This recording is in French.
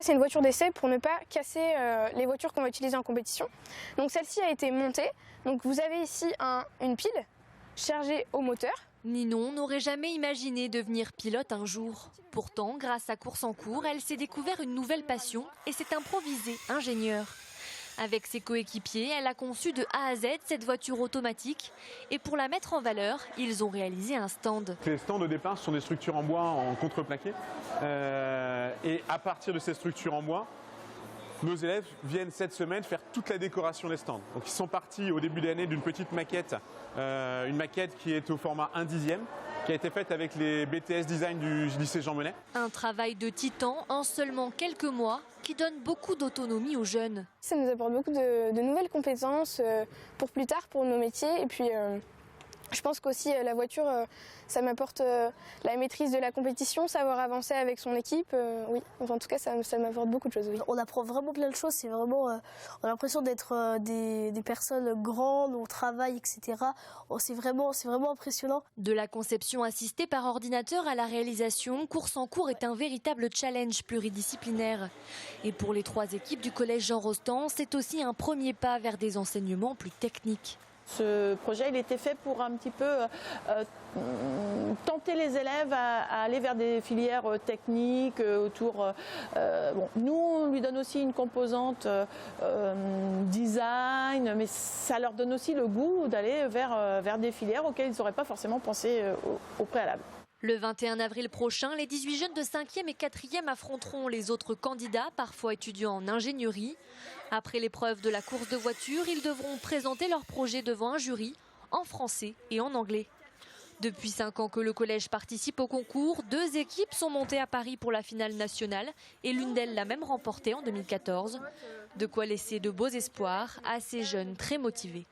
C'est une voiture d'essai pour ne pas casser les voitures qu'on va utiliser en compétition. Donc celle-ci a été montée. Donc vous avez ici une pile chargée au moteur. Ninon n'aurait jamais imaginé devenir pilote un jour. Pourtant, grâce à Course en Cours, elle s'est découvert une nouvelle passion et s'est improvisée ingénieure. Avec ses coéquipiers, elle a conçu de A à Z cette voiture automatique. Et pour la mettre en valeur, ils ont réalisé un stand. Les stands au départ sont des structures en bois en contreplaqué. Et à partir de ces structures en bois, nos élèves viennent cette semaine faire toute la décoration des stands. Donc ils sont partis au début de l'année d'une petite maquette, une maquette qui est au format 1/10, qui a été faite avec les BTS Design du lycée Jean Monnet. Un travail de titan en seulement quelques mois qui donne beaucoup d'autonomie aux jeunes. Ça nous apporte beaucoup de nouvelles compétences pour plus tard, pour nos métiers. Et puis je pense qu'aussi la voiture, ça m'apporte la maîtrise de la compétition, savoir avancer avec son équipe. Oui, enfin, en tout cas, ça m'apporte beaucoup de choses. Oui. On apprend vraiment plein de choses. C'est vraiment, on a l'impression d'être des personnes grandes, on travaille, etc. C'est vraiment impressionnant. De la conception assistée par ordinateur à la réalisation, Course en Cours est un véritable challenge pluridisciplinaire. Et pour les 3 équipes du collège Jean Rostand, c'est aussi un premier pas vers des enseignements plus techniques. Ce projet, il était fait pour un petit peu tenter les élèves à aller vers des filières techniques autour. Nous, on lui donne aussi une composante design, mais ça leur donne aussi le goût d'aller vers des filières auxquelles ils n'auraient pas forcément pensé au préalable. Le 21 avril prochain, les 18 jeunes de 5e et 4e affronteront les autres candidats, parfois étudiants en ingénierie. Après l'épreuve de la course de voiture, ils devront présenter leur projet devant un jury, en français et en anglais. Depuis 5 ans que le collège participe au concours, 2 équipes sont montées à Paris pour la finale nationale et l'une d'elles l'a même remportée en 2014. De quoi laisser de beaux espoirs à ces jeunes très motivés.